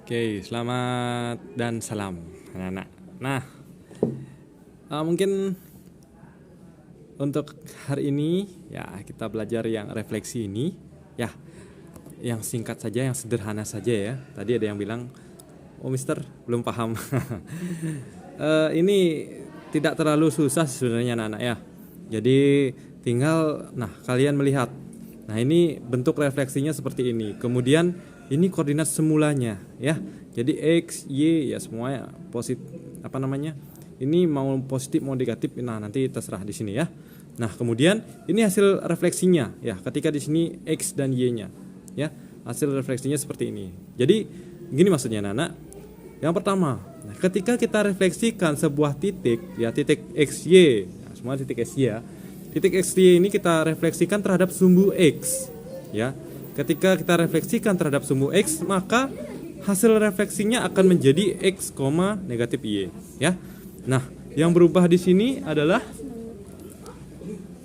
Oke, selamat dan salam anak-anak. Nah, mungkin untuk hari ini ya kita belajar yang refleksi ini ya, yang singkat saja, yang sederhana saja ya. Tadi ada yang bilang, oh Mister belum paham. Ini tidak terlalu susah sebenarnya anak-anak ya. Jadi tinggal, kalian melihat. Nah ini bentuk refleksinya seperti ini. Kemudian ini koordinat semulanya ya. Jadi X, Y ya semuanya positif ini mau positif mau negatif. Nah, nanti terserah di sini ya. Nah, kemudian ini hasil refleksinya ya. Ketika di sini X dan Y-nya ya. Hasil refleksinya seperti ini. Jadi gini maksudnya anak-anak. Yang pertama, ketika kita refleksikan sebuah titik ya, titik XY. Nah, semua titik XY ya. Titik XY ini kita refleksikan terhadap sumbu X ya. Ketika kita refleksikan terhadap sumbu X, maka hasil refleksinya akan menjadi X, negatif Y ya. Nah, yang berubah di sini adalah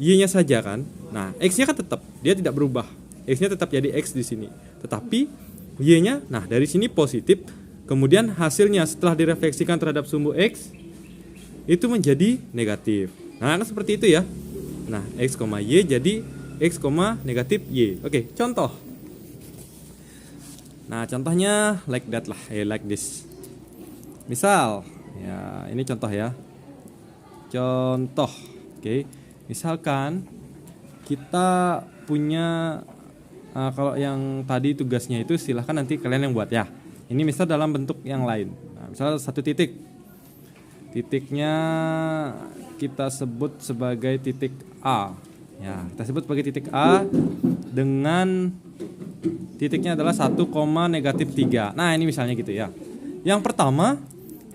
Y-nya saja kan. Nah, X-nya kan tetap, dia tidak berubah. X-nya tetap jadi X di sini. Tetapi Y-nya, dari sini positif. Kemudian hasilnya setelah direfleksikan terhadap sumbu X itu menjadi negatif. Nah, kan seperti itu ya. Nah, X, Y jadi X, negatif Y. Oke, contoh. Nah, contohnya like that lah, like this. Misal, ya ini contoh ya. Contoh, oke. Misalkan kita punya, kalau yang tadi tugasnya itu silahkan nanti kalian yang buat ya. Ini misal dalam bentuk yang lain. Nah, misal satu titik. Titiknya kita sebut sebagai titik A. Ya, kita sebut sebagai titik A dengan titiknya adalah 1, negatif 3. Nah, ini misalnya gitu ya. Yang pertama,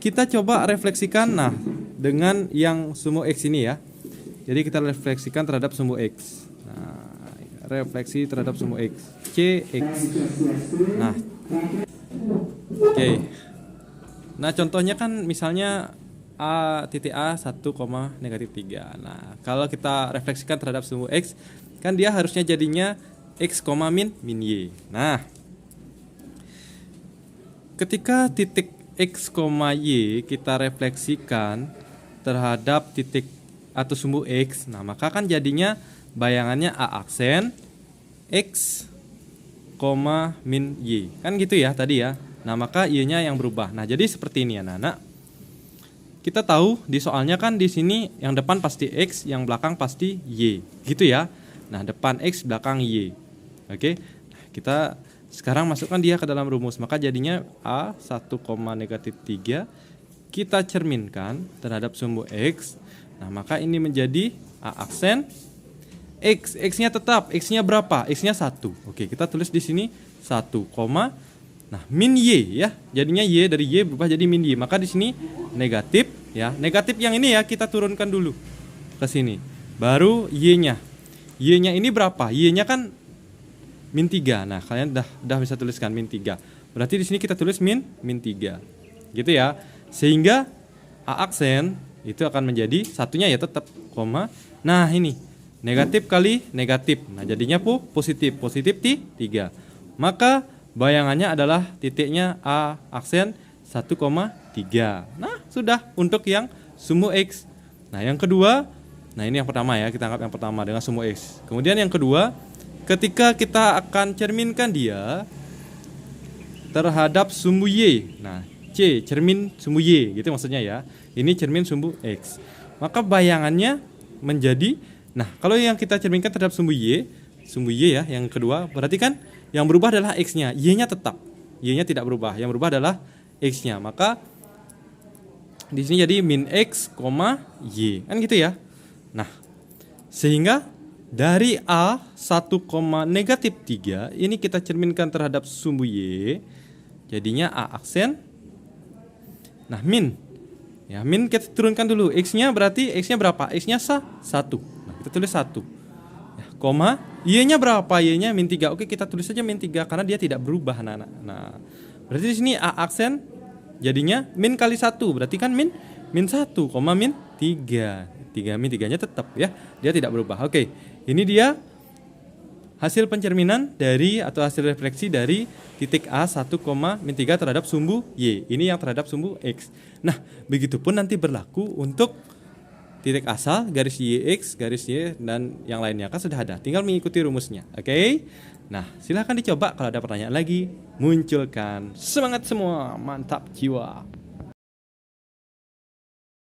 kita coba refleksikan dengan yang sumbu X ini ya. Jadi kita refleksikan terhadap sumbu X. Nah, refleksi terhadap sumbu X. CX. Nah. Oke. Nah, contohnya kan misalnya titik A 1, negatif 3. Nah, kalau kita refleksikan terhadap sumbu X, kan dia harusnya jadinya X, min Y. Nah, ketika titik X, Y kita refleksikan terhadap titik atau sumbu X, maka kan jadinya bayangannya A aksen X, min Y. Kan gitu ya tadi ya. Nah, maka Y-nya yang berubah. Nah, jadi seperti ini anak-anak. Kita tahu di soalnya kan di sini yang depan pasti X, yang belakang pasti Y. Gitu ya. Nah, depan X, belakang Y. Oke. Nah, kita sekarang masukkan dia ke dalam rumus. Maka jadinya A 1, negatif 3 kita cerminkan terhadap sumbu X. Nah, maka ini menjadi A aksen X. X-nya tetap. X-nya berapa? X-nya 1. Oke, kita tulis di sini 1, min Y ya. Jadinya Y dari Y berubah jadi min Y. Maka di sini negatif ya. Negatif yang ini ya kita turunkan dulu ke sini. Baru Y-nya. Y-nya ini berapa? Y-nya kan min 3. Nah, kalian udah bisa tuliskan min 3. Berarti di sini kita tulis min 3. Gitu ya. Sehingga A aksen itu akan menjadi satunya ya tetap koma. Nah, ini negatif kali negatif. Nah, jadinya positif. Positif 3. Maka bayangannya adalah titiknya A aksen 1,3. Nah, sudah untuk yang sumbu X. Nah, yang kedua, ini yang pertama ya, kita anggap yang pertama dengan sumbu X. Kemudian yang kedua, ketika kita akan cerminkan dia terhadap sumbu Y. Nah, C cermin sumbu Y, gitu maksudnya ya. Ini cermin sumbu X. Maka bayangannya menjadi, kalau yang kita cerminkan terhadap sumbu Y ya, yang kedua, berarti kan yang berubah adalah X-nya, Y-nya tetap. Y-nya tidak berubah. Yang berubah adalah X-nya. Maka di sini jadi min X, Y. Kan gitu ya. Nah, sehingga dari A 1, negatif 3 ini kita cerminkan terhadap sumbu Y. Jadinya A aksen. Nah, min. Ya, min kita turunkan dulu. X-nya berarti X-nya berapa? X-nya 1. Nah, kita tulis 1. Koma, Y-nya berapa? Y-nya min 3. Oke, kita tulis saja min 3 karena dia tidak berubah anak-anak. Nah, berarti di sini A aksen jadinya min kali 1. Berarti kan min 1, min 3. 3 min 3-nya tetap ya. Dia tidak berubah. Oke. Ini dia hasil pencerminan dari atau hasil refleksi dari titik A 1, min 3 terhadap sumbu Y. Ini yang terhadap sumbu X. Nah, begitupun nanti berlaku untuk titik asal, garis YX, garis Y, dan yang lainnya. Kan sudah ada, tinggal mengikuti rumusnya. Oke? Nah, silahkan dicoba. Kalau ada pertanyaan lagi, munculkan. Semangat semua, mantap jiwa.